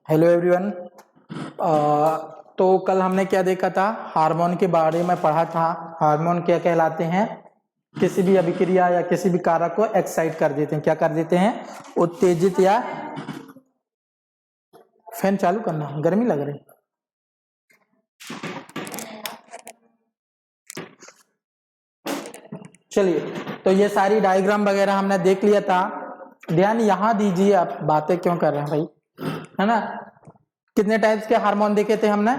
Hello everyone. तो कल हमने क्या देखा था, हार्मोन के बारे में पढ़ा था। हार्मोन क्या कहलाते हैं? किसी भी अभिक्रिया या किसी भी कारक को एक्साइट कर देते हैं। क्या कर देते हैं? उत्तेजित या फैन चालू करना, गर्मी लग रही। चलिए, तो ये सारी डायग्राम वगैरह हमने देख लिया था। ध्यान यहाँ दीजिए, आप बातें क्यों कर रहे हैं भाई, है ना। कितने टाइप्स के हार्मोन देखे थे हमने?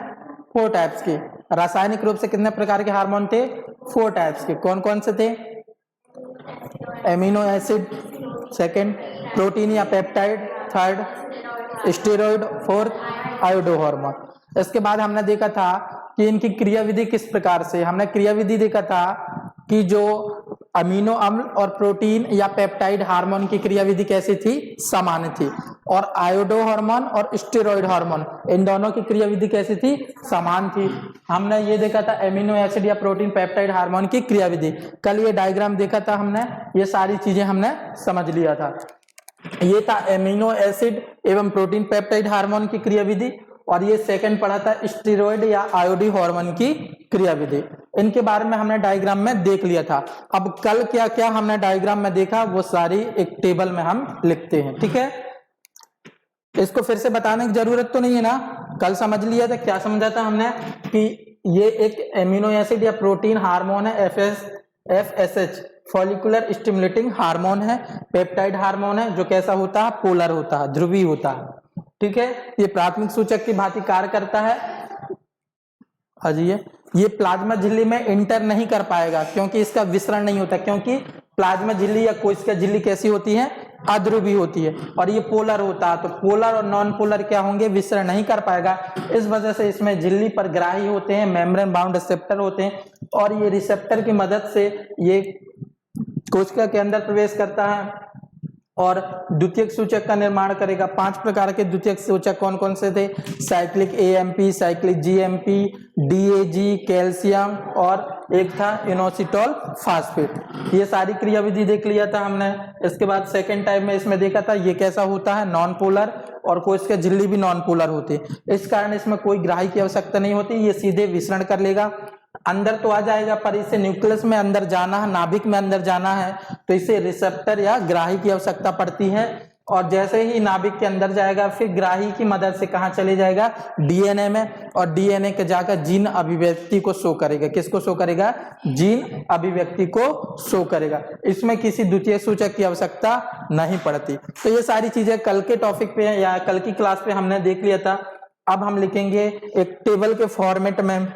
4 टाइप्स के। रासायनिक रूप से कितने प्रकार के हार्मोन थे? 4 टाइप्स के। कौन कौन से थे? एमिनो एसिड, सेकंड प्रोटीन या peptide, third steroid, fourth iodo hormone. इसके बाद हमने देखा था कि इनकी क्रियाविधि किस प्रकार से। हमने क्रियाविधि देखा था कि जो अमीनो अम्ल और प्रोटीन या पेप्टाइड हार्मोन की क्रियाविधि कैसी थी? समान थी। और आयोडो हार्मोन और स्टेरॉइड हार्मोन, इन दोनों की क्रियाविधि कैसी थी? समान थी। हमने ये देखा था एमिनो एसिड या प्रोटीन पेप्टाइड हार्मोन की क्रियाविधि। कल ये डायग्राम देखा था हमने, ये सारी चीजें हमने समझ लिया था। ये था एमिनो एसिड एवं प्रोटीन पेप्टाइड हार्मोन की क्रियाविधि, और ये सेकंड पढ़ा था स्टेरॉइड या आयोडी हार्मोन की क्रियाविधि। इनके बारे में हमने डायग्राम में देख लिया था। अब कल क्या क्या हमने डायग्राम में देखा वो सारी एक टेबल में हम लिखते हैं, ठीक है। इसको फिर से बताने की जरूरत तो नहीं है ना, कल समझ लिया था। क्या समझा था हमने कि ये एक एमिनो एसिड या प्रोटीन हार्मोन है, FSH फॉलिकुलर स्टिमुलेटिंग हार्मोन है। पेप्टाइड हार्मोन है जो कैसा होता है? पोलर होता है, ध्रुवीय होता है, ठीक है। ये प्राथमिक सूचक की भांति कार्य करता है। अजिए, ये प्लाज्मा झिल्ली में इंटर नहीं कर पाएगा क्योंकि इसका विसरण नहीं होता, क्योंकि प्लाज्मा झिल्ली या कोशिका झिल्ली कैसी होती है? अध्रुवीय होती है। और ये पोलर होता है, तो पोलर और नॉन पोलर क्या होंगे? विसरण नहीं कर पाएगा। इस वजह से इसमें झिल्ली पर ग्राही होते हैं, मेम्ब्रेन बाउंड रिसेप्टर होते हैं, और ये रिसेप्टर की मदद से ये कोशिका के अंदर प्रवेश करता है और द्वितीयक सूचक का निर्माण करेगा। 5 प्रकार के द्वितीयक सूचक कौन कौन से थे? Cyclic AMP, cyclic GMP, DAG, calcium, और एक था इनोसिटॉल फास्फेट। ये सारी क्रियाविधि देख लिया था हमने। इसके बाद सेकेंड टाइप में इसमें देखा था ये कैसा होता है? नॉन पोलर, और कोशिका झिल्ली भी नॉन पोलर होती है। इस कारण इसमें कोई ग्राही की आवश्यकता नहीं होती, ये सीधे विसरण कर लेगा। अंदर तो आ जाएगा, पर इसे न्यूक्लियस में अंदर जाना है, नाभिक में अंदर जाना है, तो इसे रिसेप्टर या ग्राही की आवश्यकता पड़ती है। और जैसे ही नाभिक के अंदर जाएगा, फिर ग्राही की मदद से कहां चले जाएगा? DNA में, और DNA के जाकर जीन अभिव्यक्ति को शो करेगा। किसको शो करेगा? जीन अभिव्यक्ति को शो करेगा। इसमें किसी द्वितीय सूचक की आवश्यकता नहीं पड़ती। तो ये सारी चीजें कल के टॉपिक पे या कल की क्लास पे हमने देख लिया था। अब हम लिखेंगे एक टेबल के फॉर्मेट में।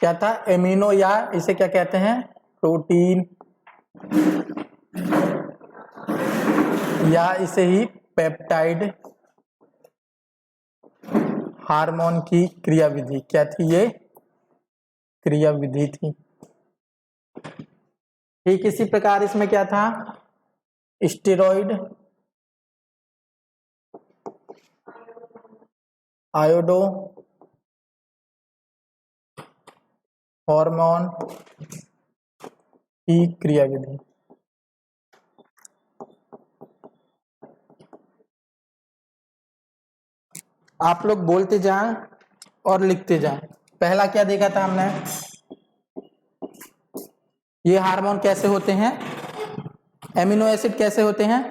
क्या था? एमिनो, या इसे क्या कहते हैं? प्रोटीन, या इसे ही पेप्टाइड हार्मोन की क्रियाविधि। क्या थी ये? क्रियाविधि थी। ठीक इसी प्रकार इसमें क्या था? स्टेरॉइड, आयोडो हार्मोन की क्रियाविधि। आप लोग बोलते जाएं और लिखते जाएं। पहला क्या देखा था हमने? ये हार्मोन कैसे होते हैं? एमिनो एसिड कैसे होते हैं?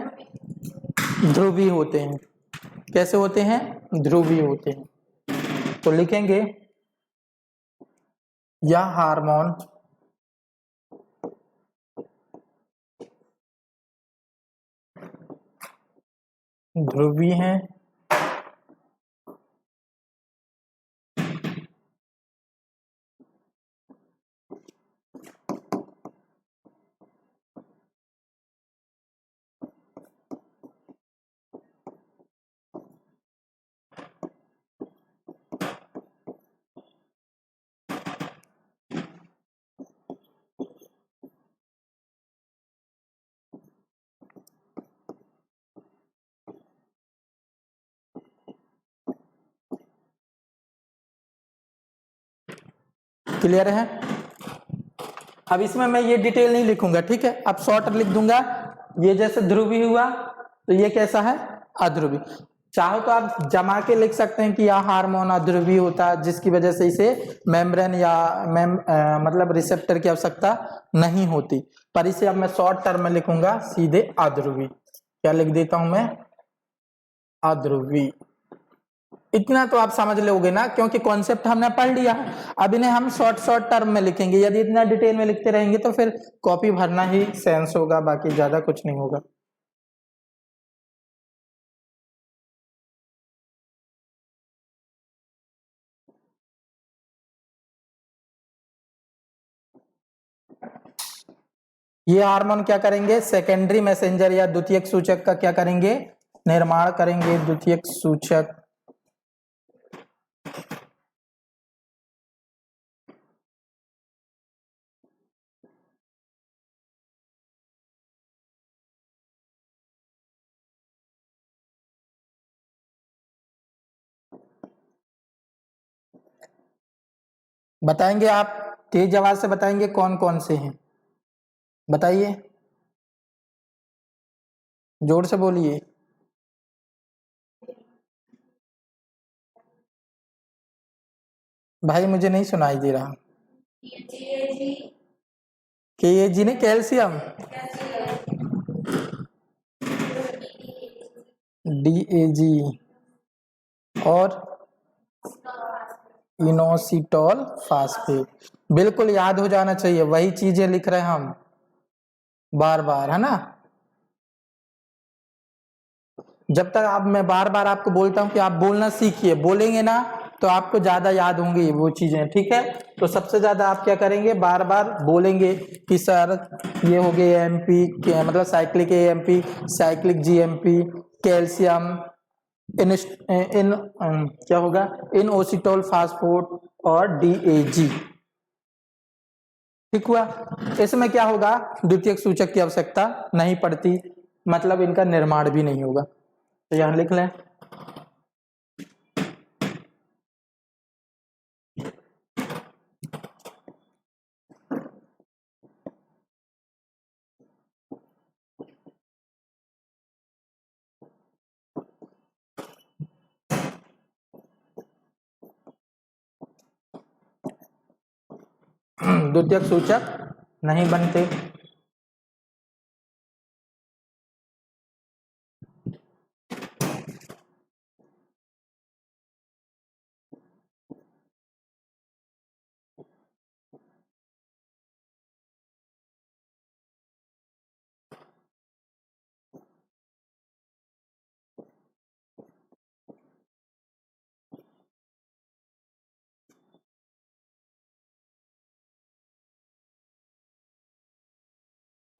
ध्रुवीय होते हैं। कैसे होते हैं? ध्रुवीय होते हैं। तो लिखेंगे यह हार्मोन ध्रुवीय हैं क्लियर है? अब इसमें मैं ये डिटेल नहीं लिखूंगा, ठीक है, अब शॉर्ट लिख दूंगा। ये जैसे ध्रुवी हुआ तो ये कैसा है? अध्रुवी। चाहो तो आप जमा के लिख सकते हैं कि यह हार्मोन अध्रुवी होता है, जिसकी वजह से इसे मेम्ब्रेन या मतलब रिसेप्टर की आवश्यकता नहीं होती, पर इसे अब मैं शॉर्ट टर्म में लिखूंगा सीधे अध्रुवी। क्या लिख देता हूं मैं? अध्रुवी। इतना तो आप समझ लोगे ना, क्योंकि कॉन्सेप्ट हमने पढ़ लिया। अब इन्हें हम शॉर्ट टर्म में लिखेंगे, यदि इतना डिटेल में लिखते रहेंगे तो फिर कॉपी भरना ही सेंस होगा, बाकी ज्यादा कुछ नहीं होगा। ये हार्मोन क्या करेंगे? सेकेंडरी मैसेंजर या द्वितीयक सूचक का क्या करेंगे? निर्माण करेंगे। द्वितीयक सूचक बताएंगे आप, तेज आवाज से बताएंगे कौन कौन से हैं, बताइए, जोर से बोलिए। भाई मुझे नहीं सुनाई दे रहा। के ने कैल्शियम, DAG और इनोसिटॉल फास्फेट। बिल्कुल याद हो जाना चाहिए, वही चीजें लिख रहे हैं हम बार बार, है ना। जब तक आप, मैं बार बार आपको बोलता हूं कि आप बोलना सीखिए, बोलेंगे ना तो आपको ज्यादा याद होंगी वो चीजें, ठीक है। तो सबसे ज्यादा आप क्या करेंगे? बार बार बोलेंगे कि सर ये हो गए एमपी, मतलब cyclic AMP, cyclic GMP, calcium, इन क्या होगा? इन ओसिटोल फास्फोट और DAG। ठीक हुआ? इसमें क्या होगा? द्वितीयक सूचक की आवश्यकता नहीं पड़ती, मतलब इनका निर्माण भी नहीं होगा। तो यहां लिख लें। द्वितीयक सूचक नहीं बनते।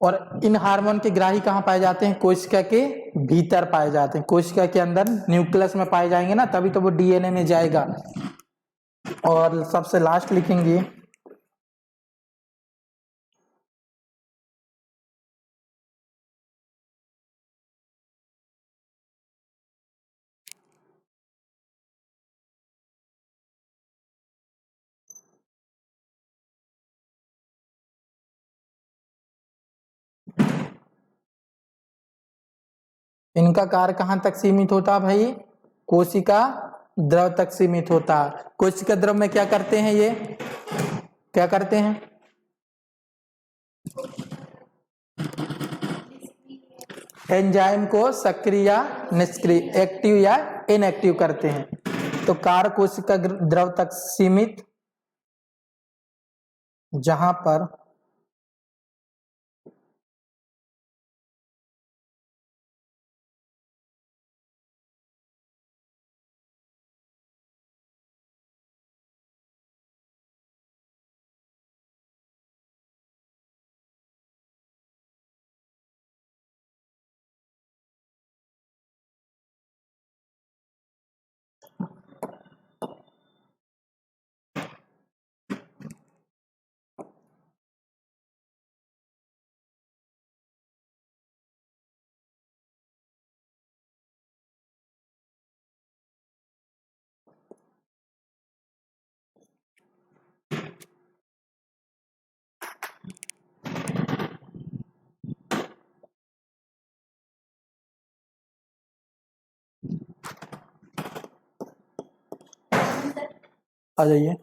और इन हार्मोन के ग्राही कहाँ पाए जाते हैं? कोशिका के भीतर पाए जाते हैं, कोशिका के अंदर न्यूक्लियस में पाए जाएंगे ना, तभी तो वो DNA में जाएगा। और सबसे लास्ट लिखेंगे इनका कार्य कहाँ तक सीमित होता है भाई? कोशिका द्रव तक सीमित होता है। कोशिका द्रव में क्या करते हैं? ये क्या करते हैं? एंजाइम को सक्रिय या निष्क्रिय, एक्टिव या इनएक्टिव करते हैं। तो कार्य कोशिका द्रव तक सीमित, जहां पर आ जाइए।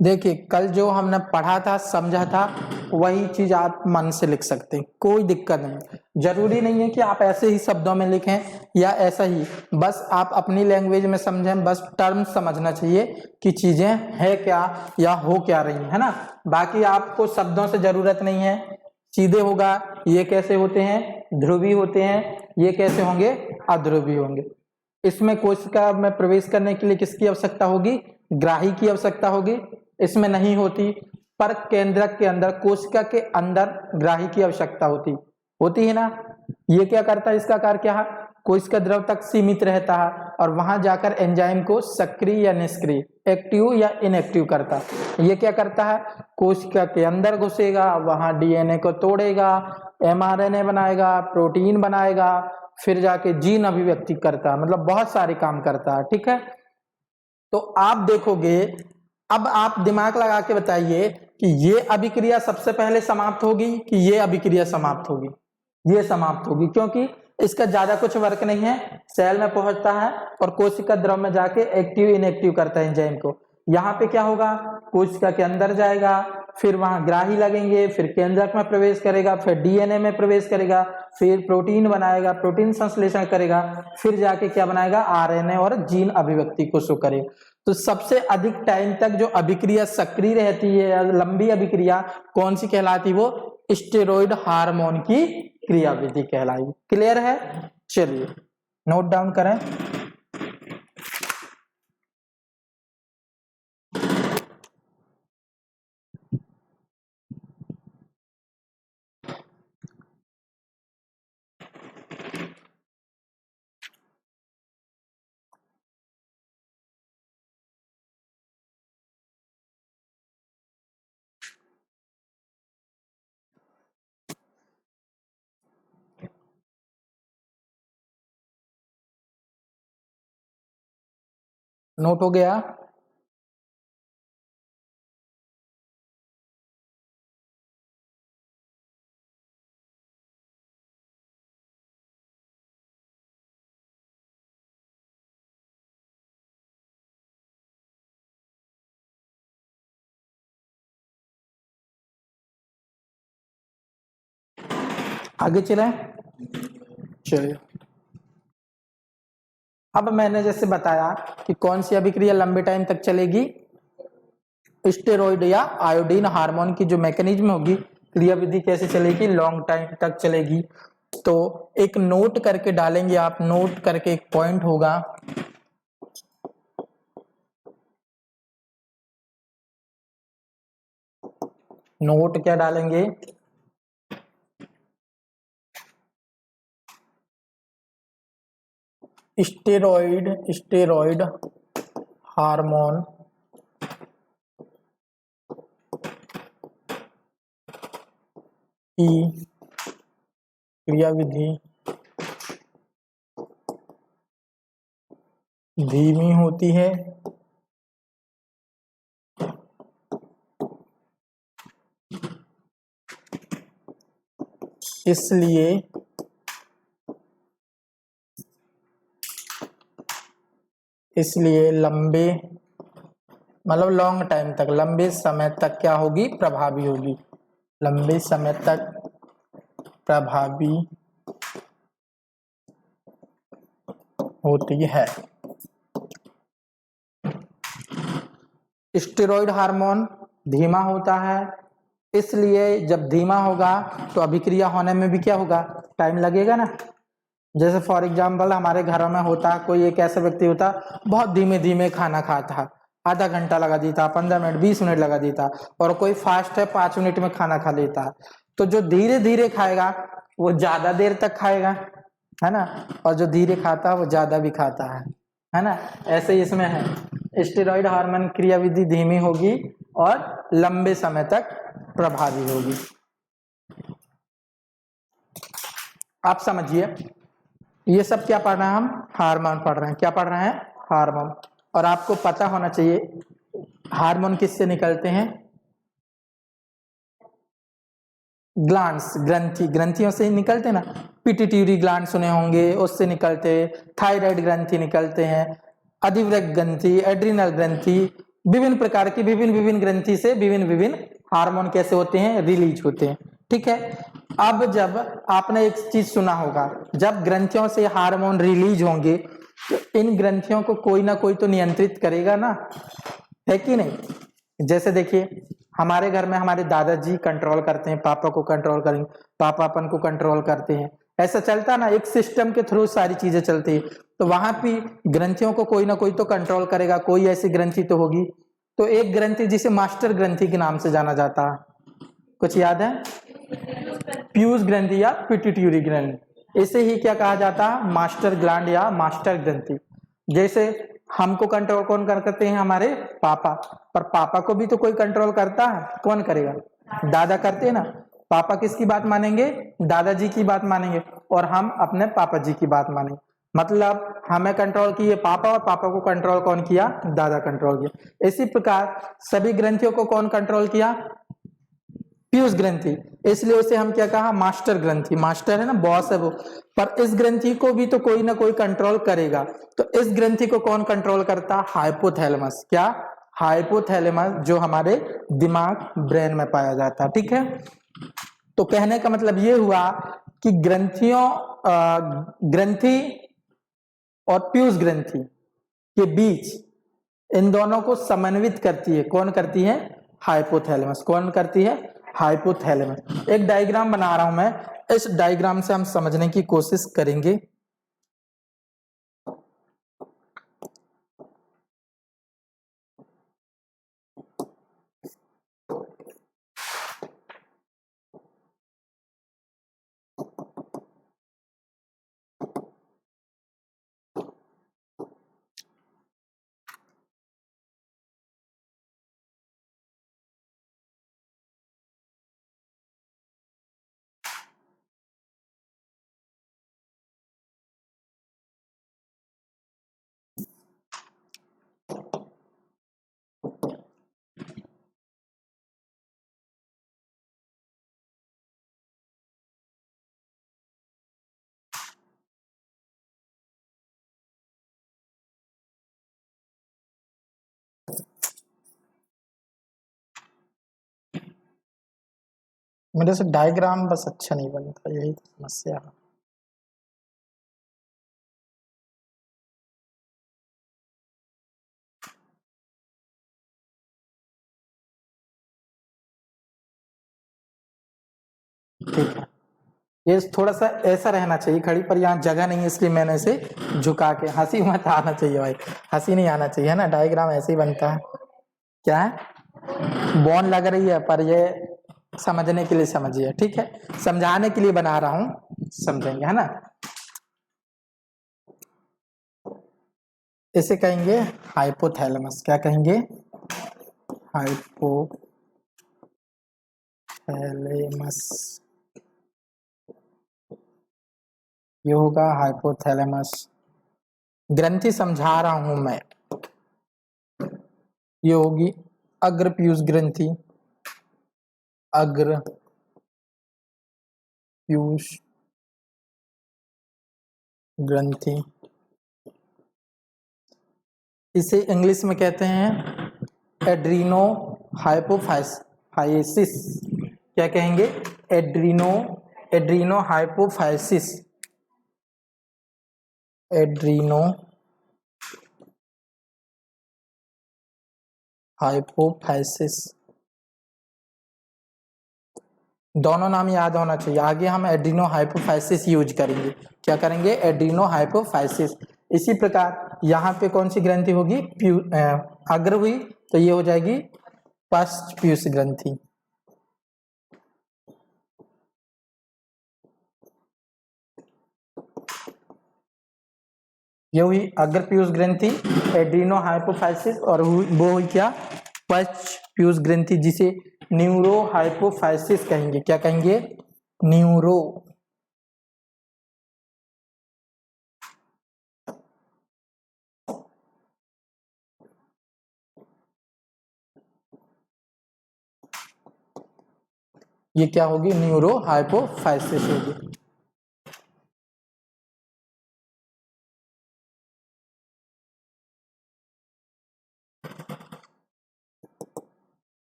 देखिए कल जो हमने पढ़ा था समझा था वही चीज आप मन से लिख सकते हैं, कोई दिक्कत नहीं। जरूरी नहीं है कि आप ऐसे ही शब्दों में लिखें या ऐसा ही, बस आप अपनी लैंग्वेज में समझें, बस टर्म समझना चाहिए कि चीजें है क्या या हो क्या रही है ना। बाकी आपको शब्दों से जरूरत नहीं है, सीधे होगा ये कैसे होते हैं ध्रुवी होते हैं, ये कैसे होंगे अध्रुवी होंगे। इसमें कोशिका में प्रवेश करने के लिए किसकी आवश्यकता होगी, ग्राही की आवश्यकता होगी, इसमें नहीं होती। पर केंद्रक के अंदर कोशिका के अंदर ग्राही की आवश्यकता होती है ना। ये क्या करता है, इसका कार्य क्या है, कोशिका द्रव तक सीमित रहता है और वहां जाकर एंजाइम को सक्रिय या निष्क्रिय, एक्टिव या इनएक्टिव करता है। ये क्या करता है, कोशिका के अंदर घुसेगा, वहां डीएनए को तोड़ेगा, एमआरएनए बनाएगा, प्रोटीन बनाएगा, फिर जाके जीन अभिव्यक्ति करता है, मतलब बहुत सारे काम करता है। ठीक है, तो आप देखोगे, अब आप दिमाग लगा के बताइए कि ये अभिक्रिया सबसे पहले समाप्त होगी कि ये अभिक्रिया समाप्त होगी, ये समाप्त होगी, क्योंकि इसका ज्यादा कुछ वर्क नहीं है, सेल में पहुंचता है और कोशिका द्रव में जाके एक्टिव इनएक्टिव करता है एंजाइम को। यहाँ पे क्या होगा, कोशिका के अंदर जाएगा, फिर वहां ग्राही लगेंगे, फिर केंद्रक में प्रवेश करेगा, फिर डीएनए में प्रवेश करेगा, फिर प्रोटीन बनाएगा, प्रोटीन संश्लेषण करेगा, फिर जाके क्या बनाएगा, आरएनए और जीन अभिव्यक्ति को शो करेगा। तो सबसे अधिक टाइम तक जो अभिक्रिया सक्रिय रहती है, लंबी अभिक्रिया कौन सी कहलाती, वो स्टेरॉइड हार्मोन की क्रियाविधि कहलाई। क्लियर है, चलिए नोट डाउन करें। नोट हो गया, आगे चलें। चलिए, अब मैंने जैसे बताया कि कौन सी अभिक्रिया लंबे टाइम तक चलेगी, स्टेरॉइड या आयोडीन हार्मोन की जो मैकेनिज्म होगी, क्रियाविधि कैसे चलेगी, लॉन्ग टाइम तक चलेगी। तो एक नोट करके डालेंगे आप, नोट करके एक पॉइंट होगा, नोट क्या डालेंगे, स्टेरॉइड हार्मोन की क्रियाविधि धीमी होती है, इसलिए लंबे, मतलब लॉन्ग टाइम तक, लंबे समय तक क्या होगी, प्रभावी होगी, लंबे समय तक प्रभावी होती है। स्टेरॉइड हार्मोन धीमा होता है, इसलिए जब धीमा होगा तो अभिक्रिया होने में भी क्या होगा, टाइम लगेगा ना। जैसे फॉर एग्जाम्पल हमारे घरों में होता, कोई एक ऐसा व्यक्ति होता बहुत धीमे धीमे खाना खाता, आधा घंटा लगा देता, 15 मिनट 20 मिनट लगा देता, और कोई फास्ट है 5 मिनट में खाना खा लेता। तो जो धीरे धीरे खाएगा वो ज्यादा देर तक खाएगा, है ना, और जो धीरे खाता है वो ज्यादा भी खाता है ना। ऐसे ही इसमें है, स्टेरॉइड हार्मोन क्रियाविधि धीमी होगी और लंबे समय तक प्रभावी होगी। आप समझिए, ये सब क्या पढ़ रहे हैं हम? हार्मोन पढ़ रहे हैं। क्या पढ़ रहे हैं? हार्मोन। और आपको पता होना चाहिए हार्मोन किससे निकलते हैं? ग्लैंड्स, ग्रंथियों से ही निकलते हैं ना। पिट्यूटरी ग्लैंड सुने होंगे, उससे निकलते, थायराइड ग्रंथि निकलते हैं, अधिवृक्क ग्रंथि, एड्रिनल ग्रंथि, विभिन्न प्रकार की विभिन्न ग्रंथि से विभिन्न हार्मोन कैसे होते हैं? रिलीज होते हैं। ठीक है। अब जब आपने एक चीज सुना होगा, जब ग्रंथियों से हार्मोन रिलीज होंगे तो इन ग्रंथियों को कोई ना कोई तो नियंत्रित करेगा ना, है कि नहीं? जैसे देखिए, हमारे घर में हमारे दादाजी कंट्रोल करते हैं, पापा को कंट्रोल करेंगे, पापा अपन को कंट्रोल करते हैं, ऐसा चलता ना, एक सिस्टम के थ्रू सारी चीजें चलती है। तो वहां भी ग्रंथियों को कोई ना कोई तो कंट्रोल करेगा, कोई ऐसी ग्रंथि तो होगी। तो एक ग्रंथि जिसे मास्टर ग्रंथि के नाम से जाना जाता है, कुछ याद है? पीयूष ग्रंथि या पिट्यूटरी ग्रंथि, इसे ही क्या कहा जाता है? मास्टर ग्लैंड या मास्टर ग्रंथि। जैसे हमको कंट्रोल कौन करते हैं? हमारे पापा। पर पापा को भी तो कोई कंट्रोल करता है, कौन करेगा? दादा करते हैं ना। पापा किसकी बात मानेंगे? दादाजी की बात मानेंगे, और हम अपने पापा जी की बात मानेंगे। मतलब हमें कंट्रोल किए पापा, और पापा को कंट्रोल कौन किया? दादा कंट्रोल किया। इसी प्रकार सभी ग्रंथियों को कौन कंट्रोल किया? पीयूष ग्रंथि। इसलिए उसे हम क्या कहा? मास्टर ग्रंथि। मास्टर है ना, बॉस है वो। पर इस ग्रंथि को भी तो कोई ना कोई कंट्रोल करेगा। तो इस ग्रंथि को कौन कंट्रोल करता? हाइपोथैलेमस। क्या? हाइपोथैलेमस, जो हमारे दिमाग, ब्रेन में पाया जाता है। ठीक है। तो कहने का मतलब ये हुआ कि ग्रंथि और पीयूष ग्रंथि के बीच, इन दोनों को समन्वित करती है कौन? करती है हाइपोथैलेमस। कौन करती है? हाइपोथैलेमस। एक डायग्राम बना रहा हूं मैं, इस डायग्राम से हम समझने की कोशिश करेंगे। मेरे से डायग्राम बस अच्छा नहीं बनता, यही तो समस्या है। ठीक है, ये थोड़ा सा ऐसा रहना चाहिए खड़ी, पर यहाँ जगह नहीं है इसलिए मैंने इसे झुका के, हंसी मत आना चाहिए भाई, हंसी नहीं आना चाहिए, है ना। डायग्राम ऐसे ही बनता है। क्या है? बॉन लग रही है, पर ये समझने के लिए समझिए। ठीक है, समझाने के लिए बना रहा हूं, समझेंगे, है ना। इसे कहेंगे हाइपोथैलेमस। क्या कहेंगे? हाइपोथैलेमस। ये होगा हाइपोथैलेमस। ग्रंथि समझा रहा हूं मैं। ये होगी अग्र पीयूष ग्रंथि, अग्र पीयूष ग्रंथि। इसे इंग्लिश में कहते हैं एड्रीनो हाइपोफाइसिस। क्या कहेंगे? Adreno hypophysis. एड्रीनो हाइपोफाइसिस दोनों नाम याद होना चाहिए। आगे हम एड्रीनो हाइपोफाइसिस यूज करेंगे। क्या करेंगे? Adreno hypophysis. इसी प्रकार यहाँ पे कौन सी ग्रंथि होगी? अग्र हुई तो ये हो जाएगी पश्च पीयूष ग्रंथि। ये हुई अग्र पीयूष ग्रंथि, एड्रीनो हाइपोफाइसिस, और वो हुई क्या? पश्च पीयूष ग्रंथि, जिसे न्यूरो हाइपोफाइसिस कहेंगे। क्या कहेंगे? न्यूरो। ये क्या होगी? न्यूरो हाइपोफाइसिस होगी।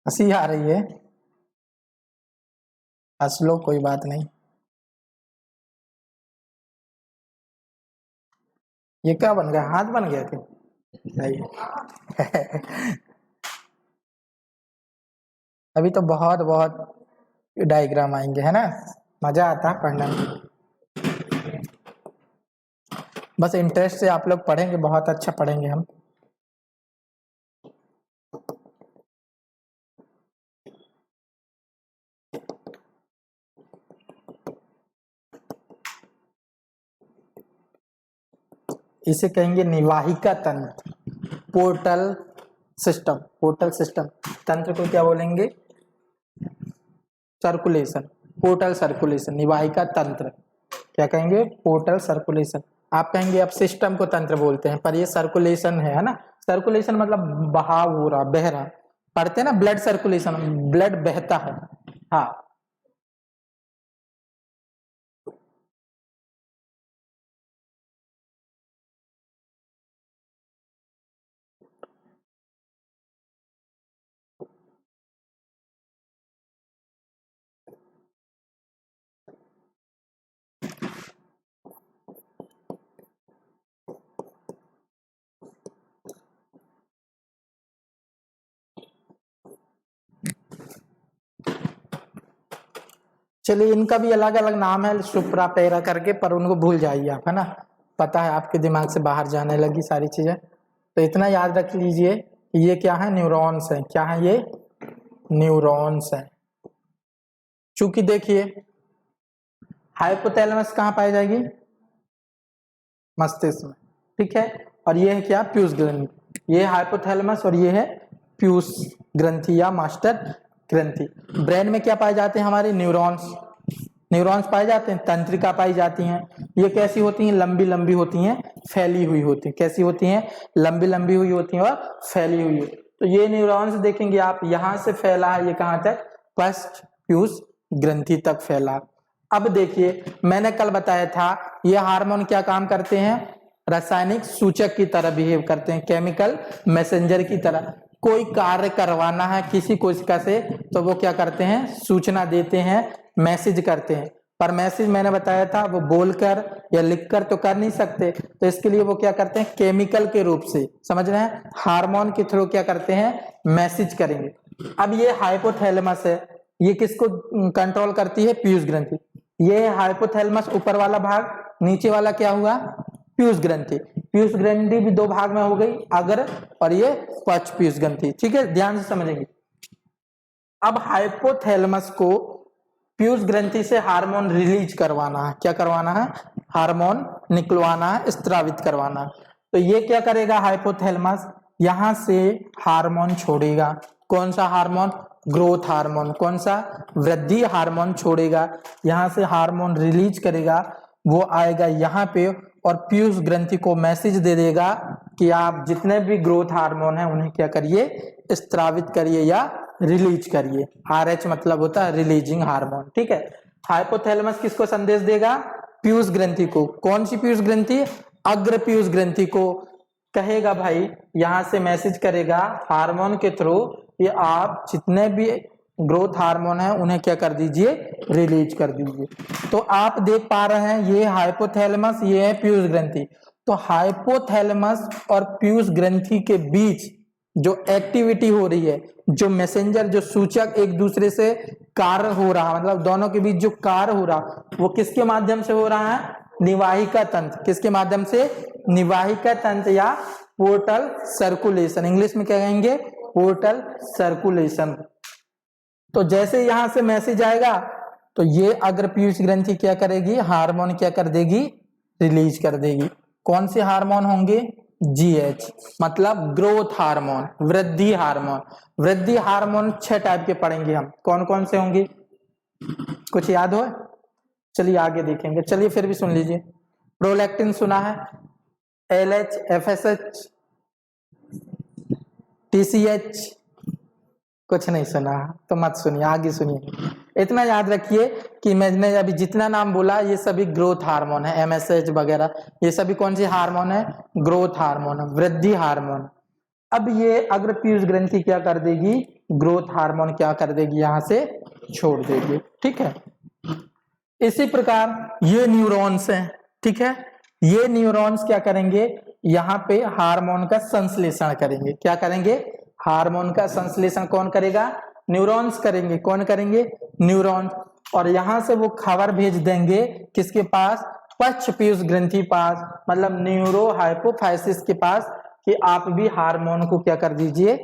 हंसी आ रही है? हंस लो, कोई बात नहीं। ये क्या बन गया? हाथ बन गया क्या? नहीं। अभी तो बहुत बहुत डायग्राम आएंगे, है ना? मजा आता है पढ़ने में। बस इंटरेस्ट से आप लोग पढ़ेंगे, बहुत अच्छा पढ़ेंगे हम। इसे कहेंगे निवाहिका तंत्र, पोर्टल सिस्टम। पोर्टल सिस्टम तंत्र को क्या बोलेंगे? सर्कुलेशन, पोर्टल सर्कुलेशन, निवाहिका तंत्र। क्या कहेंगे? Portal circulation. आप कहेंगे अब सिस्टम को तंत्र बोलते हैं, पर ये सर्कुलेशन है ना? सर्कुलेशन मतलब बहाव हो रहा, बह रहा। पढ़ते हैं ना ब्लड सर्कुलेशन, ब्लड बहता है। हाँ, चलिए इनका भी अलग अलग नाम है, सुप्रा पैरा करके, पर उनको भूल जाइए आप, है ना? पता है आपके दिमाग से बाहर जाने लगी सारी चीजें। तो इतना याद रख लीजिए, ये क्या है? न्यूरॉन्स है। क्या है ये? न्यूरॉन्स है। चूंकि देखिए हाइपोथैलेमस कहाँ पाई जाएगी? मस्तिष्क में, ठीक है। और ये है क्या? पीयूष ग्रंथि। ये हाइपोथैलेमस और ये है पीयूष ग्रंथि या मास्टर ग्रंथि। ब्रेन में क्या पाए जाते हैं? हमारे न्यूरॉन्स। न्यूरॉन्स पाए जाते हैं, तंत्रिका पाई जाती हैं। ये कैसी होती हैं? लंबी लंबी होती हैं, फैली हुई होती हैं। कैसी होती हैं? लंबी लंबी हुई होती हैं और फैली हुई होती। तो ये न्यूरॉन्स देखेंगे आप, यहां से फैला है, ये कहां तक? पश्च पीयूष ग्रंथि तक फैला। अब देखिए मैंने कल बताया था, ये हार्मोन क्या काम करते हैं? रासायनिक सूचक की तरह बिहेव करते हैं, केमिकल मैसेंजर की तरह। कोई कार्य करवाना है किसी कोशिका से तो वो क्या करते हैं? सूचना देते हैं, मैसेज करते हैं। पर मैसेज मैंने बताया था वो बोलकर या लिखकर तो कर नहीं सकते, तो इसके लिए वो क्या करते हैं? केमिकल के रूप से, समझ रहे हैं? हार्मोन के थ्रू क्या करते हैं? मैसेज करेंगे। अब ये हाइपोथैलेमस है, ये किसको कंट्रोल करती है? पीयूष ग्रंथि। ये हाइपोथैलेमस ऊपर वाला भाग, नीचे वाला क्या हुआ? पीयूष ग्रंथि। पीयूष ग्रंथि भी दो भाग में हो गई, अग्र और ये पश्च पीयूष ग्रंथि, ठीक है? ध्यान से समझेंगे। अब हाइपोथैलेमस को पीयूष ग्रंथि से हार्मोन रिलीज करवाना है। क्या करवाना है? हार्मोन निकलवाना है, स्त्रावित करवाना है। तो ये क्या करेगा? हाइपोथैलेमस यहां से हार्मोन छोड़ेगा। कौन सा हार्मोन? Growth hormone. कौन सा? वृद्धि हार्मोन छोड़ेगा। यहां से हार्मोन रिलीज करेगा, वो आएगा यहाँ पे और पीयूष ग्रंथि को मैसेज दे देगा कि आप जितने भी ग्रोथ हार्मोन है उन्हें क्या करिए? स्त्रावित करिए या रिलीज करिए। RH मतलब होता है रिलीजिंग हार्मोन, ठीक है। हाइपोथैलेमस किसको संदेश देगा? पीयूष ग्रंथि को। कौन सी पीयूष ग्रंथि? अग्र पीयूष ग्रंथि को कहेगा भाई, यहाँ से मैसेज करेगा हार्मोन के थ्रू कि आप जितने भी ग्रोथ हार्मोन है उन्हें क्या कर दीजिए, रिलीज कर दीजिए। तो आप देख पा रहे हैं ये हाइपोथैलेमस, ये है पीयूष ग्रंथि। तो हाइपोथैलेमस और पीयूष ग्रंथि के बीच जो एक्टिविटी हो रही है, जो मैसेंजर, जो सूचक एक दूसरे से कार्य हो रहा, मतलब दोनों के बीच जो कार्य हो रहा, वो किसके माध्यम से हो रहा है, निवाहिका तंत्र। किसके माध्यम से, निवाहिका तंत्र या पोर्टल सर्कुलेशन, इंग्लिश में क्या कहेंगे, पोर्टल सर्कुलेशन। तो जैसे यहां से मैसेज आएगा तो ये अग्र पीयूष ग्रंथि क्या करेगी, हार्मोन क्या कर देगी, रिलीज कर देगी। कौन से हार्मोन होंगे, जीएच, मतलब ग्रोथ हार्मोन, वृद्धि हार्मोन। वृद्धि हार्मोन 6 टाइप के पढ़ेंगे हम, कौन कौन से होंगे, कुछ याद हो, चलिए आगे देखेंगे। चलिए फिर भी सुन लीजिए। प्रोलैक्टिन सुना है, एलएच, एफएसएच, टीसीएच, कुछ नहीं सुना तो मत सुनिए, आगे सुनिए। इतना याद रखिए कि मैंने अभी जितना नाम बोला ये सभी ग्रोथ हार्मोन है, एमएसएच वगैरह, ये सभी कौन सी हार्मोन है, ग्रोथ हार्मोन है, वृद्धि हार्मोन। अब ये अग्र पीयूष ग्रंथि क्या कर देगी, ग्रोथ हार्मोन क्या कर देगी, यहां से छोड़ देगी, ठीक है। इसी प्रकार ये न्यूरॉन्स हैं, ठीक है, ये न्यूरॉन्स क्या करेंगे, यहाँ पे हार्मोन का संश्लेषण करेंगे। क्या करेंगे, हार्मोन का संश्लेषण कौन करेगा, न्यूरॉन्स करेंगे। कौन करेंगे, न्यूरॉन्स। और यहां से वो खबर भेज देंगे किसके पास, पश्च पीयूष ग्रंथि पास, मतलब न्यूरो हाइपोफाइसिस के पास, कि आप भी हार्मोन को क्या कर दीजिए,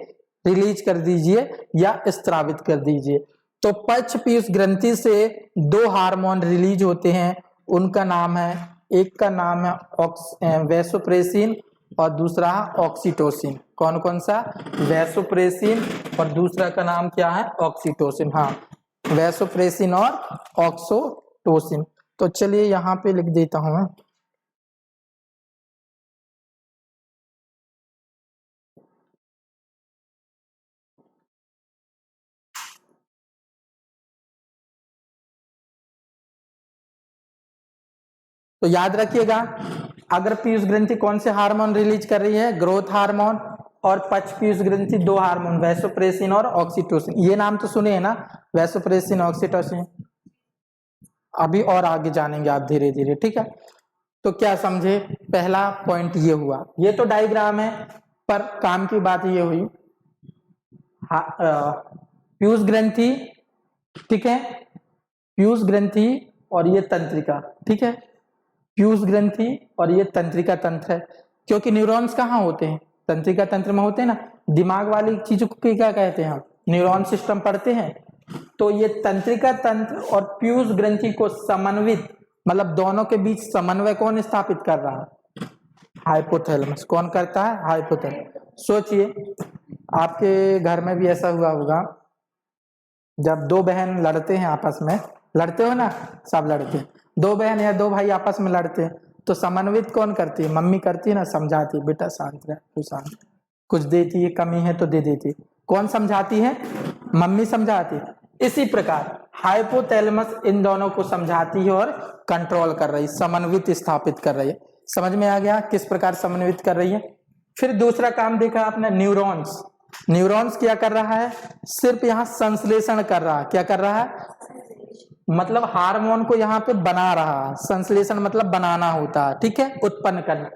रिलीज कर दीजिए या स्त्रावित कर दीजिए। तो पश्च पीयूष ग्रंथि से 2 हार्मोन रिलीज होते हैं, उनका नाम है, एक का नाम है वैसोप्रेसिन और दूसरा ऑक्सीटोसिन। कौन कौन सा, वैसोप्रेसिन और दूसरा का नाम क्या है, ऑक्सीटोसिन। हाँ, वैसोप्रेसिन और ऑक्सीटोसिन। तो चलिए यहाँ पे लिख देता हूं मैं। तो याद रखिएगा, अगर पीयूष ग्रंथि कौन से हार्मोन रिलीज कर रही है, ग्रोथ हार्मोन, और पश्च पीयूष ग्रंथि 2 हार्मोन, वैसोप्रेसिन और ऑक्सीटोसिन। ये नाम तो सुने हैं ना, वैसोप्रेसिन, ऑक्सीटोसिन। अभी और आगे जानेंगे आप धीरे धीरे, ठीक है। तो क्या समझे, पहला पॉइंट ये हुआ। ये तो डायग्राम है, पर काम की बात ये हुई, पीयूष ग्रंथि, ठीक है, पीयूष ग्रंथि और ये तंत्रिका, ठीक है, पीयूष ग्रंथि और ये तंत्रिका तंत्र है। क्योंकि न्यूरॉन्स कहाँ होते हैं, तंत्रिका तंत्र में होते हैं ना, दिमाग वाली चीजों को क्या कहते हैं हम, न्यूरॉन सिस्टम पढ़ते हैं। तो ये तंत्रिका तंत्र और पीयूष ग्रंथि को समन्वित, मतलब दोनों के बीच समन्वय कौन स्थापित कर रहा है, हाइपोथैलेमस। कौन करता है, हाइपोथैलेमस। सोचिए आपके घर में भी ऐसा हुआ होगा, जब 2 बहन लड़ते हैं आपस में, लड़ते हो ना, सब लड़ते हैं, 2 बहन या 2 भाई आपस में लड़ते हैं, तो समन्वित कौन करती है, मम्मी करती है ना, समझाती है, बेटा शांत रह, तू शांत, कुछ देती है, कमी है तो दे देती है। कौन समझाती है, मम्मी समझाती है। इसी प्रकार हाइपोथैलेमस इन दोनों को समझाती है और कंट्रोल कर रही है, समन्वित स्थापित कर रही है। समझ में आ गया किस प्रकार समन्वित कर रही है। फिर दूसरा काम देखा आपने, न्यूरॉन्स। न्यूरॉन्स क्या कर रहा है, सिर्फ यहाँ संश्लेषण कर रहा है। क्या कर रहा है, मतलब हार्मोन को यहाँ पे बना रहा है, संश्लेषण मतलब बनाना होता है, ठीक है, उत्पन्न करना।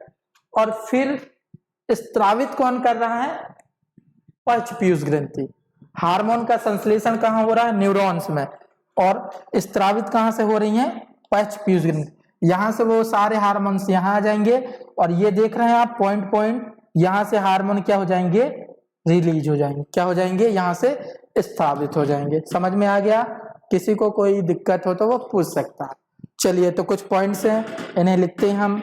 और फिर स्त्रावित कौन कर रहा है, पश्च पीयूष ग्रंथि। हार्मोन का संश्लेषण कहाँ हो रहा है, न्यूरॉन्स में, और स्त्रावित कहाँ से हो रही है, पश्च पीयूष ग्रंथि। यहां से वो सारे हार्मोन्स यहाँ आ जाएंगे, और ये देख रहे हैं आप पॉइंट पॉइंट, यहां से हार्मोन क्या हो जाएंगे, रिलीज हो जाएंगे। क्या हो जाएंगे, यहां से स्थापित हो जाएंगे। समझ में आ गया, किसी को कोई दिक्कत हो तो वो पूछ सकता है। चलिए, तो कुछ पॉइंट्स हैं, इन्हें लिखते हैं हम।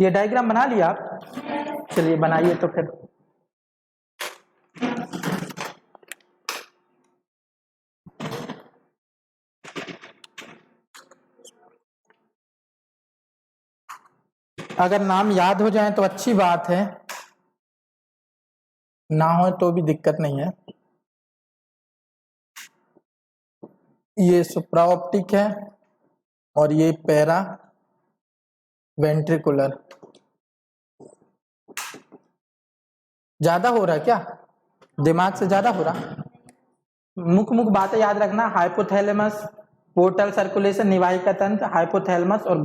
ये डायग्राम बना लिया आप, चलिए बनाइए तो फिर। अगर नाम याद हो जाए तो अच्छी बात है, ना हो तो भी दिक्कत नहीं है। ये सुप्रा ऑप्टिक है, और ये पैरा वेंट्रिकुलर। ज्यादा हो रहा है क्या, दिमाग से ज्यादा हो रहा? मुख्य मुख्य बातें याद रखना, हाइपोथैलेमस, पोर्टल सर्कुलेशन, निवाहिका तंत्र, हाइपोथैलेमस और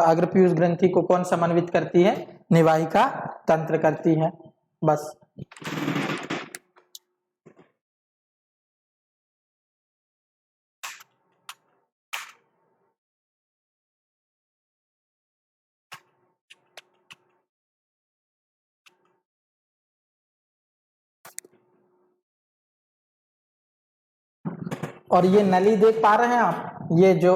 अग्र पीयूष ग्रंथि को कौन समन्वित करती है? निवाहिका तंत्र करती है। बस। और ये नली देख पा रहे हैं आप, ये जो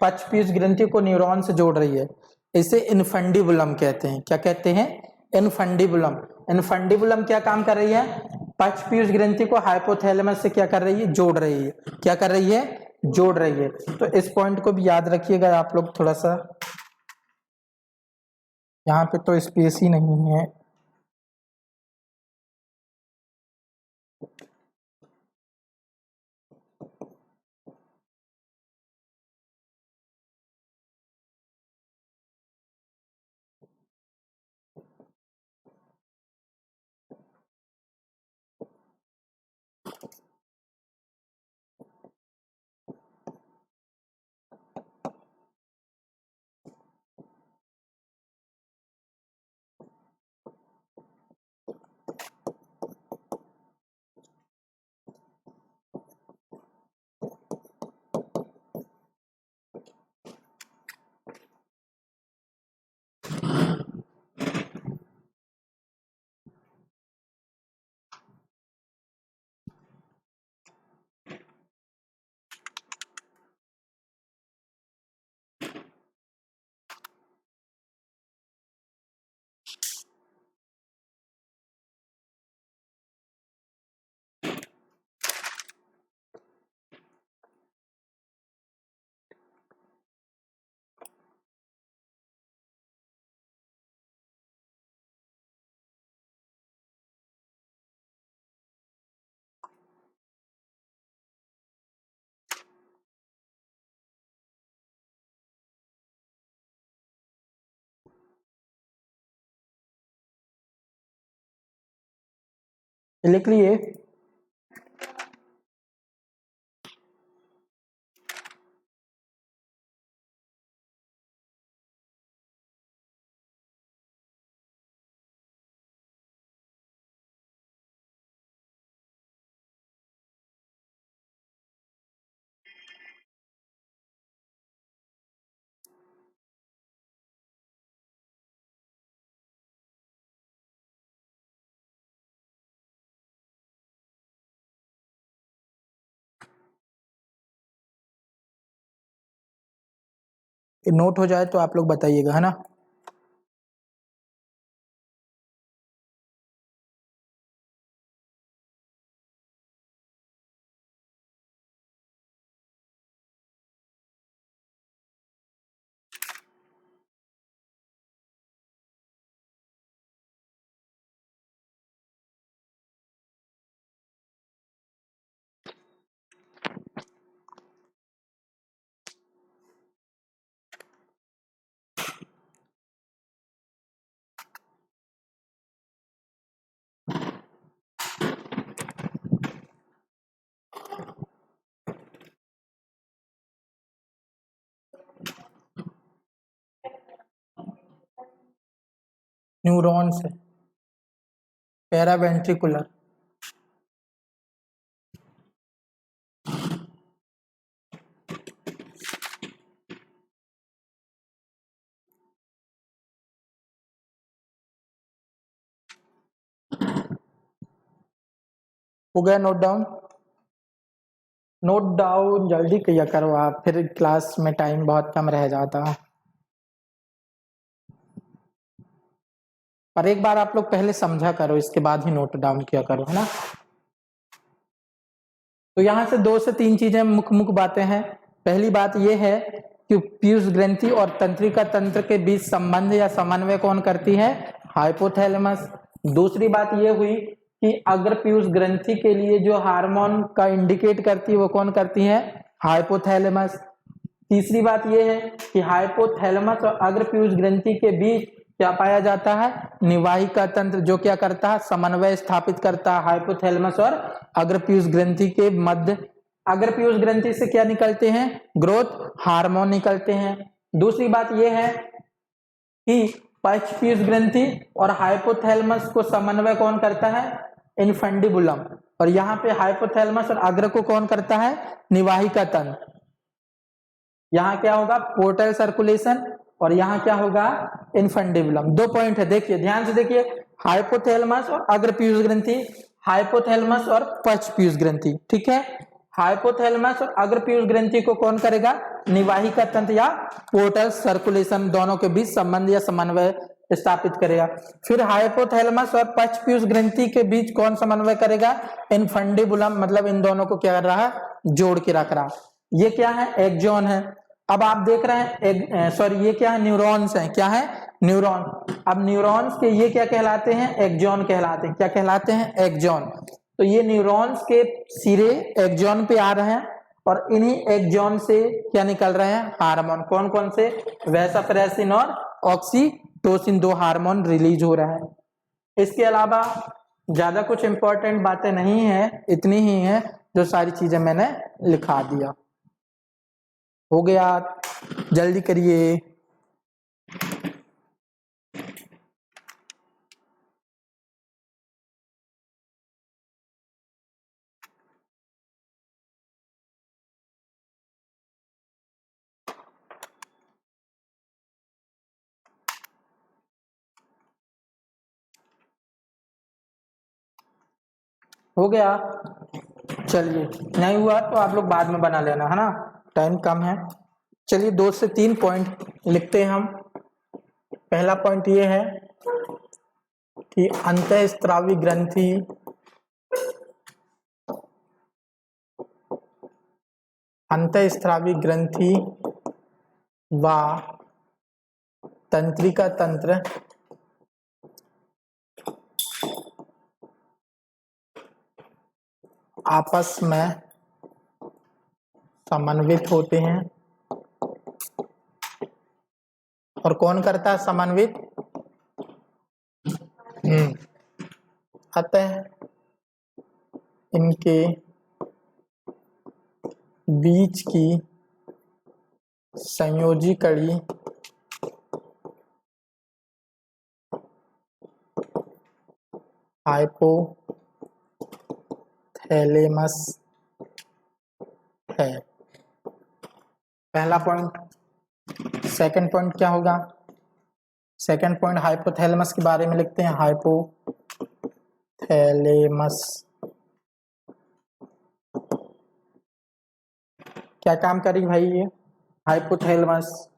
पक्ष पीयूष ग्रंथि को न्यूरॉन से जोड़ रही है, इसे इनफंडिबुलम कहते हैं। क्या कहते हैं? इनफंडिबुलम। इनफंडिबुलम क्या काम कर रही है? पक्ष पीयूष ग्रंथि को हाइपोथैलेमस से क्या कर रही है? जोड़ रही है। क्या कर रही है? जोड़ रही है। तो इस पॉइंट को भी याद रखिएगा आप लोग थोड़ा सा, यहाँ पे तो स्पेस ही नहीं है। लिख लिए? नोट हो जाए तो आप लोग बताइएगा, है ना? न्यूरॉन से पैरावेंट्रिकुलर। हो गया नोट डाउन? नोट डाउन जल्दी किया करो आप, फिर क्लास में टाइम बहुत कम रह जाता है। पर एक बार आप लोग पहले समझा करो, इसके बाद ही नोट डाउन किया करो, है ना? तो यहाँ से 2 से 3 चीजें मुख्य बातें हैं। पहली बात यह है कि पीयूष ग्रंथि और तंत्रिका तंत्र के बीच संबंध या समन्वय कौन करती है? हाइपोथैलेमस। दूसरी बात यह हुई कि अग्र पीयूष ग्रंथि के लिए जो हार्मोन का इंडिकेट करती है वो कौन करती है? हाइपोथैलेमस। तीसरी बात यह है कि हाइपोथैलेमस और अग्रपीयूष ग्रंथि के बीच क्या पाया जाता है, निवाहिका तंत्र, जो क्या करता है, समन्वय स्थापित करता है हाइपोथैलेमस और अग्रपीयूष ग्रंथि के मध्य। अग्रपीयूष ग्रंथि से क्या निकलते हैं, ग्रोथ हार्मोन निकलते हैं। दूसरी बात यह है कि पक्षपीयूष ग्रंथि और हाइपोथैलेमस को समन्वय कौन करता है, इनफंडिबुलम, और यहाँ पे हाइपोथैलेमस और अग्र को कौन करता है, निवाहिका तंत्र। यहाँ क्या होगा, पोर्टल सर्कुलेशन, और यहाँ क्या होगा, इनफंडिबुलम। 2 पॉइंट है, देखिए ध्यान से देखिए, हाइपोथैलेमस और अग्रपीयूष ग्रंथि, हाइपोथैलेमस और पक्षपीयूष ग्रंथि, ठीक है। हाइपोथैलेमस और अग्रपीयूष ग्रंथि को कौन करेगा, निवाहिका तंत्र या पोर्टल सर्कुलेशन, दोनों के बीच संबंध या समन्वय स्थापित करेगा। फिर हाइपोथैलेमस और पक्षपीयूष ग्रंथि के बीच कौन समन्वय करेगा, इनफंडिबुलम, मतलब इन दोनों को क्या कर रहा है, जोड़ के रख रहा। ये क्या है, एक्सॉन है। अब आप देख रहे हैं ये क्या है, न्यूरॉन्स है, क्या है, न्यूरॉन। अब न्यूरॉन्स के ये क्या कहलाते हैं, एक्सॉन कहलाते हैं। क्या कहलाते हैं, एक्सॉन। तो ये न्यूरॉन्स के सिरे एक्सॉन पे आ रहे हैं, और इन्हीं एक्सॉन से क्या निकल रहे हैं, हार्मोन। कौन कौन से, वैसोप्रेसिन और ऑक्सीटोसिन, 2 हार्मोन रिलीज हो रहा है। इसके अलावा ज्यादा कुछ इंपॉर्टेंट बातें नहीं है, इतनी ही है जो सारी चीजें मैंने लिखा दिया। हो गया, जल्दी करिए। हो गया, चलिए, नहीं हुआ तो आप लोग बाद में बना लेना, है ना, टाइम कम है। चलिए 2 से 3 पॉइंट लिखते हैं हम। पहला पॉइंट ये है कि अंतःस्रावी ग्रंथि व तंत्रिका तंत्र आपस में समन्वित होते हैं। और कौन करता है समन्वित, अतः इनके बीच की संयोजी कड़ी हाइपोथैलेमस है। पहला पॉइंट। सेकंड पॉइंट क्या होगा, सेकंड पॉइंट हाइपोथैलेमस के बारे में लिखते हैं। हाइपोथैलेमस क्या काम करेगी भाई, ये हाइपोथैलेमस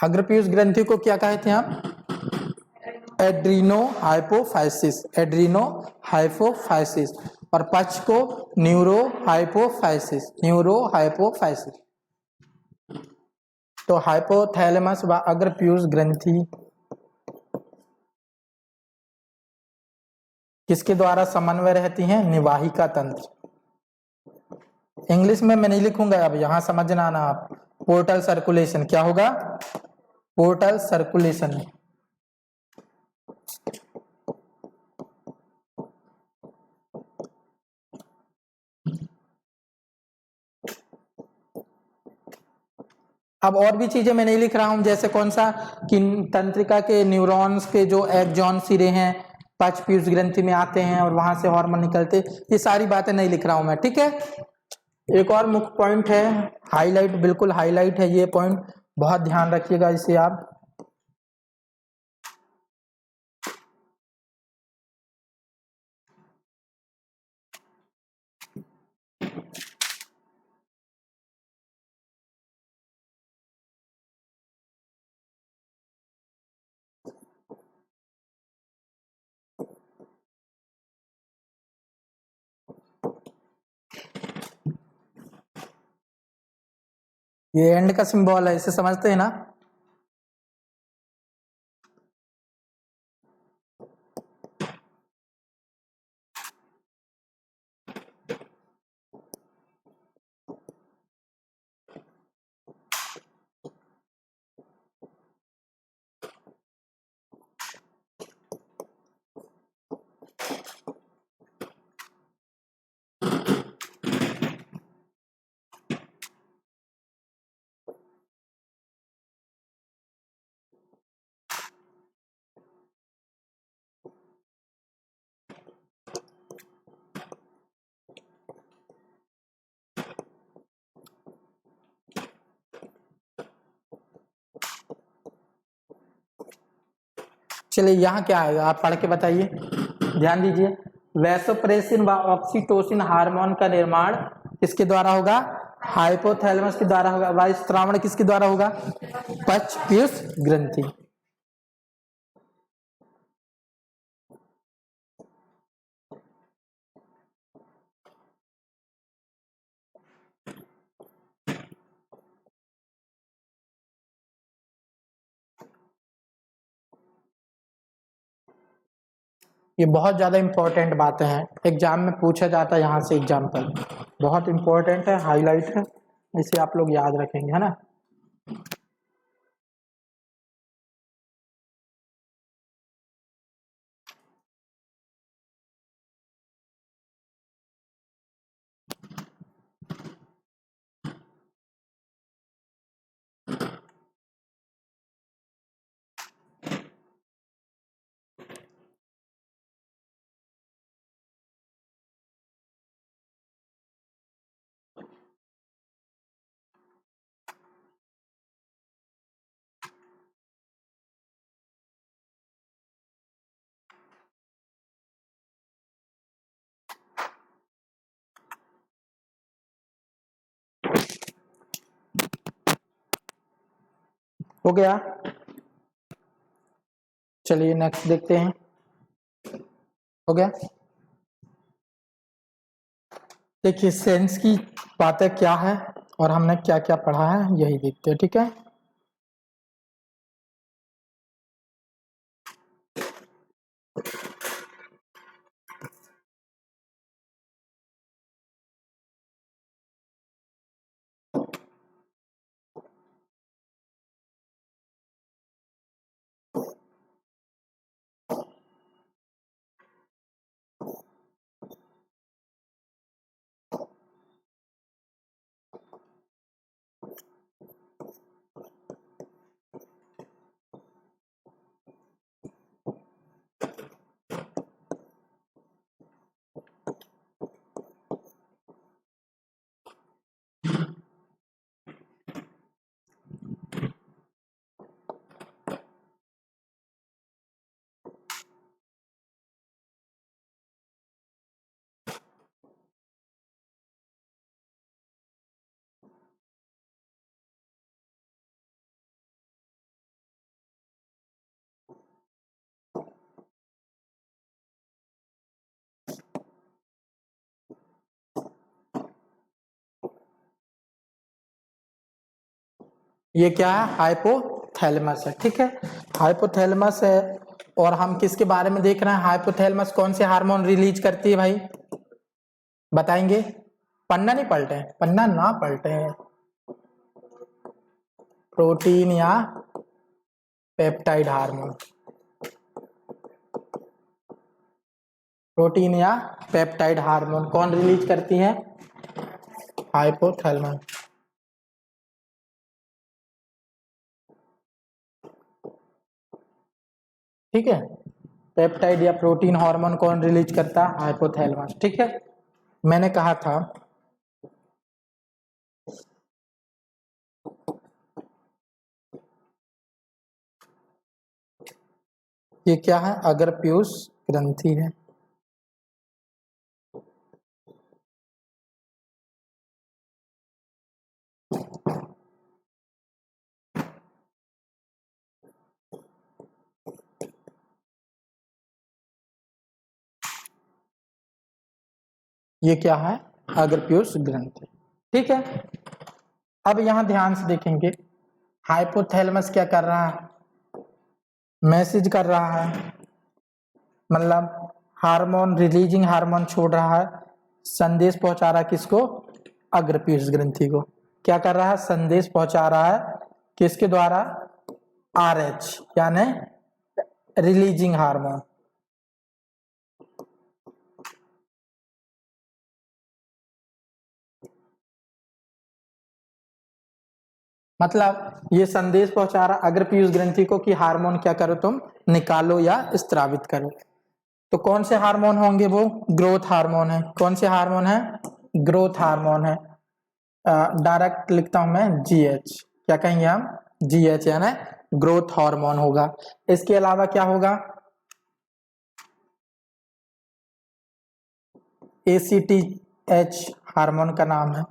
अग्रपीयूष ग्रंथि को क्या कहते हैं हम, एड्रीनो हाइपोफाइसिस, एड्रीनो हाइपोफाइसिस, और पक्ष को न्यूरो हाइपोफाइसिस, न्यूरो हाइपोफाइसिस। तो हाइपोथैलेमस व अग्रपीयूष ग्रंथि किसके द्वारा समन्वय रहती हैं, निवाहिका तंत्र। इंग्लिश में मैं नहीं लिखूंगा, अब यहां समझना आना आप। पोर्टल सर्कुलेशन, क्या होगा, पोर्टल सर्कुलेशन। अब और भी चीजें मैं नहीं लिख रहा हूं, जैसे कौन सा, कि तंत्रिका के न्यूरॉन्स के जो एक्सॉन सिरे हैं पक्षपीयूष ग्रंथि में आते हैं और वहां से हार्मोन निकलते, ये सारी बातें नहीं लिख रहा हूं मैं, ठीक है। एक और मुख्य पॉइंट है, हाईलाइट, बिल्कुल हाईलाइट है ये पॉइंट, बहुत ध्यान रखिएगा इसे आप। ये एंड का सिंबल है, इसे समझते हैं ना। चलिए यहाँ क्या आएगा, आप पढ़ के बताइए, ध्यान दीजिए। वैसोप्रेसिन व ऑक्सीटोसिन हार्मोन का निर्माण किसके द्वारा होगा? हाइपोथैलेमस के द्वारा होगा। व स्त्रावण किसके द्वारा होगा? पक्ष पीयूष ग्रंथि। ये बहुत ज्यादा इंपॉर्टेंट बातें हैं, एग्जाम में पूछा जाता है यहाँ से एग्जाम्पल, बहुत इंपॉर्टेंट है, हाईलाइट है, इसे आप लोग याद रखेंगे, है ना। हो गया, चलिए नेक्स्ट देखते हैं। हो गया, देखिए सेंस की बातें क्या है और हमने क्या क्या पढ़ा है यही देखते हैं, ठीक है। ये क्या है? हाइपोथैलेमस है, ठीक है, हाइपोथैलेमस है। और हम किसके बारे में देख रहे हैं? हाइपोथैलेमस कौन से हार्मोन रिलीज करती है भाई, बताएंगे? पन्ना नहीं पलटे, पन्ना ना पलटे, प्रोटीन या पेप्टाइड हार्मोन, प्रोटीन या पेप्टाइड हार्मोन कौन रिलीज करती है? हाइपोथैलेमस। ठीक है, पेप्टाइड या प्रोटीन हार्मोन कौन रिलीज करता है? हाइपोथैलेमस, ठीक है। मैंने कहा था ये क्या है? अगर पीयूष ग्रंथि है। ये क्या है? अगर पीयूष ग्रंथि, ठीक है। अब यहाँ ध्यान से देखेंगे, हाइपोथैलेमस क्या कर रहा है, मैसेज कर रहा है, मतलब हार्मोन, रिलीजिंग हार्मोन छोड़ रहा है, संदेश पहुंचा रहा है किसको, अग्रपीयूष ग्रंथि को। क्या कर रहा है, संदेश पहुंचा रहा है किसके द्वारा, RH यानी रिलीजिंग हार्मोन। मतलब ये संदेश पहुंचा रहा अग्रपीयूष ग्रंथि को कि हार्मोन क्या करो, तुम निकालो या स्त्रावित करो। तो कौन से हार्मोन होंगे, वो ग्रोथ हार्मोन है। कौन से हार्मोन है, ग्रोथ हार्मोन है। डायरेक्ट लिखता हूं मैं GH, क्या कहेंगे हम, GH यानी ग्रोथ हार्मोन होगा। इसके अलावा क्या होगा, ACTH हार्मोन का नाम है,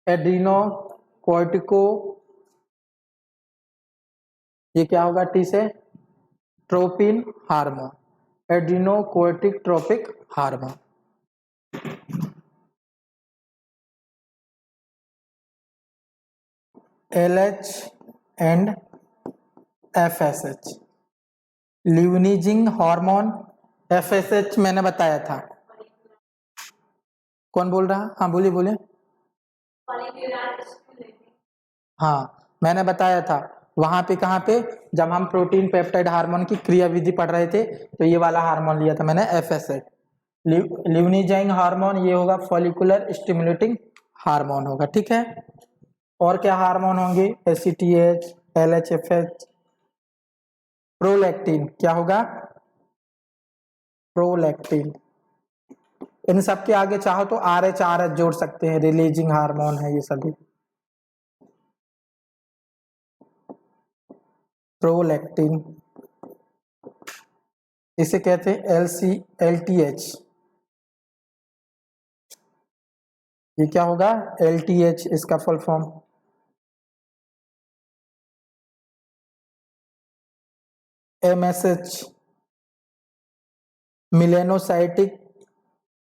एड्रीनो कोर्टिको, ये क्या होगा, T से tropin hormone, adrenocorticotropic hormone. LH and FSH, luteinizing hormone. FSH मैंने बताया था, कौन बोल रहा, हाँ बोलिए बोलिए। हाँ मैंने बताया था, वहां पे कहाँ पे, जब हम प्रोटीन पेप्टाइड हार्मोन की क्रिया विधि पढ़ रहे थे तो ये वाला हार्मोन लिया था मैंने, FSH। ल्यूनिजाइंग हार्मोन ये होगा फॉलिकुलर स्टिमुलेटिंग हार्मोन होगा, ठीक है। और क्या हार्मोन होंगे, ACTH, LH, FH। प्रोलैक्टिन क्या होगा, प्रोलैक्टिन। इन सब के आगे चाहो तो RH, RH जोड़ सकते हैं, रिलीजिंग हार्मोन है ये सभी। प्रोलैक्टिन, इसे कहते हैं LTH। ये क्या होगा, LTH, इसका फुल फॉर्म। MSH, मिलेनोसाइटिक,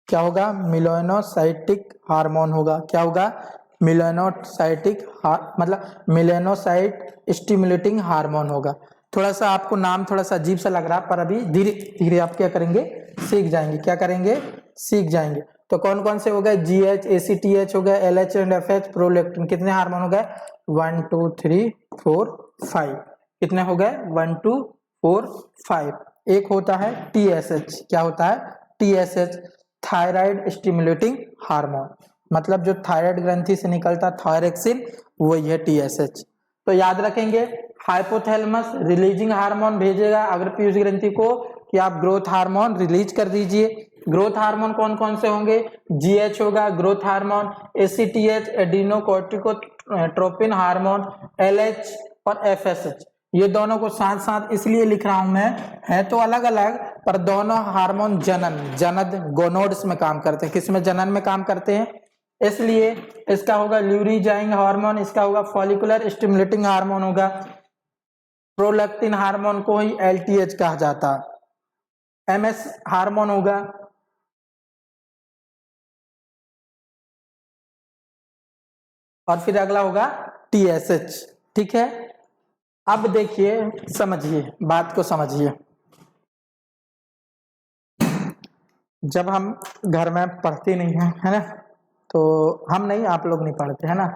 क्या होगा, मिलेनोसाइटिक हार्मोन होगा। क्या होगा, मिलेनोसाइटिक, मतलब मिलेनोसाइट स्टिमुलेटिंग हार्मोन होगा। थोड़ा सा आपको नाम थोड़ा सा अजीब सा लग रहा है, पर अभी धीरे धीरे आप क्या करेंगे, सीख जाएंगे। क्या करेंगे, सीख जाएंगे। तो कौन कौन से हो गए, GH, ACTH हो गए, LH एंड FH। प्रोलैक्टिन, कितने हार्मोन हो गए, 1 2 3 4 5। कितने हो गए, 1 2 4 5। एक होता है TSH, क्या होता है, TSH, थायराइड स्टिमुलेटिंग हार्मोन। मतलब जो थायराइड ग्रंथि से निकलता थायरक्सिन, वही है TSH। तो याद रखेंगे, हाइपोथैलेमस रिलीजिंग हार्मोन भेजेगा अग्रपीयूष ग्रंथि को कि आप ग्रोथ हार्मोन रिलीज कर दीजिए। ग्रोथ हार्मोन कौन कौन से होंगे, GH होगा growth hormone, ACTH adrenocorticotropin hormone, LH और FSH। ये दोनों को साथ साथ इसलिए लिख रहा हूं मैं, है तो अलग अलग पर दोनों हार्मोन जनद गोनोड्स में काम करते हैं। किस में, जनन में काम करते हैं, इसलिए इसका होगा ल्यूरिजाइंग हार्मोन, इसका होगा फॉलिकुलर स्टिमुलेटिंग हार्मोन होगा। प्रोलैक्टिन हार्मोन को ही LTH कहा जाता है। MS हार्मोन होगा, और फिर अगला होगा TSH, ठीक है। अब देखिए, समझिए बात को, समझिए। जब हम घर में पढ़ते नहीं हैं, है ना, तो हम नहीं, आप लोग नहीं पढ़ते है ना,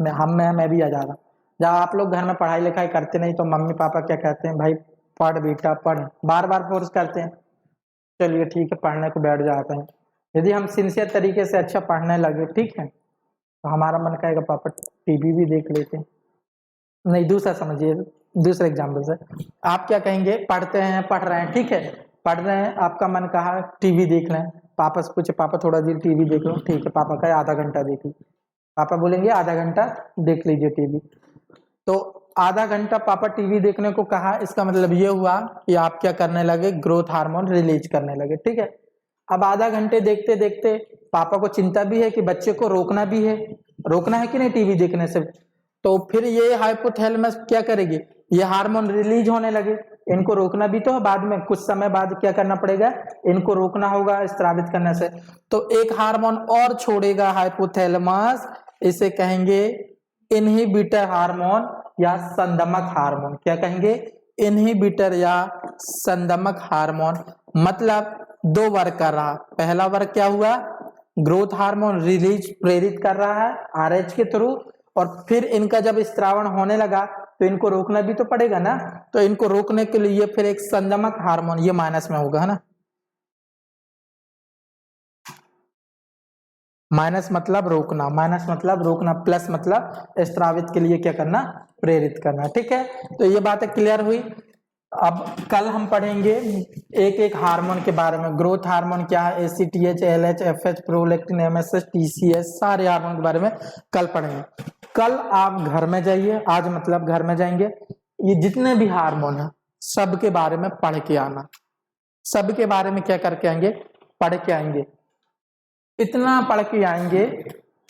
मैं भी आजाद हूँ। जब आप लोग घर में पढ़ाई लिखाई करते नहीं तो मम्मी पापा क्या कहते हैं, भाई पढ़ बेटा पढ़, बार बार फोर्स करते हैं। चलिए ठीक है, पढ़ने को बैठ जाते हैं। यदि हम सिंसियर तरीके से अच्छा पढ़ने लगे, ठीक है, तो हमारा मन कहेगा पापा टीवी भी देख लेते हैं। नहीं, दूसरा समझिए, दूसरे एग्जाम्पल से आप क्या कहेंगे, पढ़ते हैं, पढ़ रहे हैं, ठीक है, पढ़ रहे हैं, आपका मन कहा टीवी देख लें। पापा से पूछे, पापा थोड़ा देर टीवी देख लो, ठीक है, पापा कहे आधा घंटा देख लो। पापा बोलेंगे आधा घंटा देख लीजिए टीवी। तो आधा घंटा पापा टीवी देखने को कहा, इसका मतलब ये हुआ कि आप क्या करने लगे, ग्रोथ हार्मोन रिलीज करने लगे, ठीक है। अब आधा घंटे देखते देखते पापा को चिंता भी है कि बच्चे को रोकना भी है, रोकना है कि नहीं टीवी देखने से। तो फिर ये हाइपोथैलेमस क्या करेगी, ये हार्मोन रिलीज होने लगे, इनको रोकना भी तो है, बाद में कुछ समय बाद क्या करना पड़ेगा, इनको रोकना होगा स्त्रावित करने से। तो एक हार्मोन और छोड़ेगा हाइपोथैलेमस, इसे कहेंगे इनहिबिटर हार्मोन या संदमक हार्मोन। क्या कहेंगे? इनहिबिटर या संदमक हार्मोन। मतलब दो वर्क कर रहा। पहला वर्क क्या हुआ? ग्रोथ हार्मोन रिलीज प्रेरित कर रहा है आरएच के थ्रू, और फिर इनका जब स्त्रावण होने लगा तो इनको रोकना भी तो पड़ेगा ना, तो इनको रोकने के लिए फिर एक संदमक हार्मोन, ये माइनस में होगा, है ना। माइनस मतलब रोकना, माइनस मतलब रोकना, प्लस मतलब स्त्रावित के लिए क्या करना? प्रेरित करना। ठीक है, तो ये बातें क्लियर हुई। अब कल हम पढ़ेंगे एक एक हार्मोन के बारे में। ग्रोथ हार्मोन क्या है, ACTH, LH, FH, prolactin, MSH, TCS, सारे हार्मोन के बारे में कल पढ़ेंगे। कल आप घर में जाइए, आज मतलब घर में जाएंगे, ये जितने भी हार्मोन है सबके बारे में पढ़ के आना। सबके बारे में क्या करके आएंगे? पढ़ के आएंगे। इतना पढ़ के आएंगे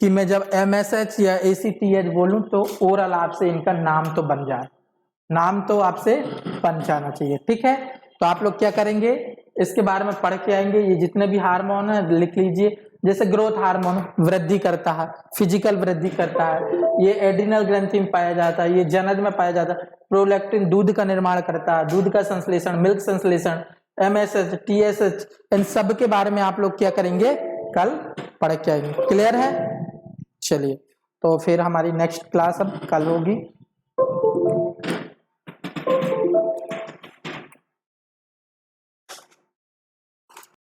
कि मैं जब एमएसएच या एसीटीएच बोलूं तो ओरल आपसे इनका नाम तो बन जाए, नाम तो आपसे बन जाना चाहिए। ठीक है, तो आप लोग क्या करेंगे? इसके बारे में पढ़ के आएंगे। ये जितने भी हार्मोन है लिख लीजिए। जैसे ग्रोथ हार्मोन वृद्धि करता है, फिजिकल वृद्धि करता है, ये एड्रिनल ग्रंथि में पाया जाता है, ये जनन में पाया जाता है। प्रोलैक्टिन दूध का निर्माण करता है, दूध का संश्लेषण, मिल्क संश्लेषण। एमएसएच, टीएसएच, इन सब के बारे में आप लोग क्या करेंगे? कल पढ़ के आएंगे। क्लियर है? चलिए, तो फिर हमारी नेक्स्ट क्लास अब कल होगी।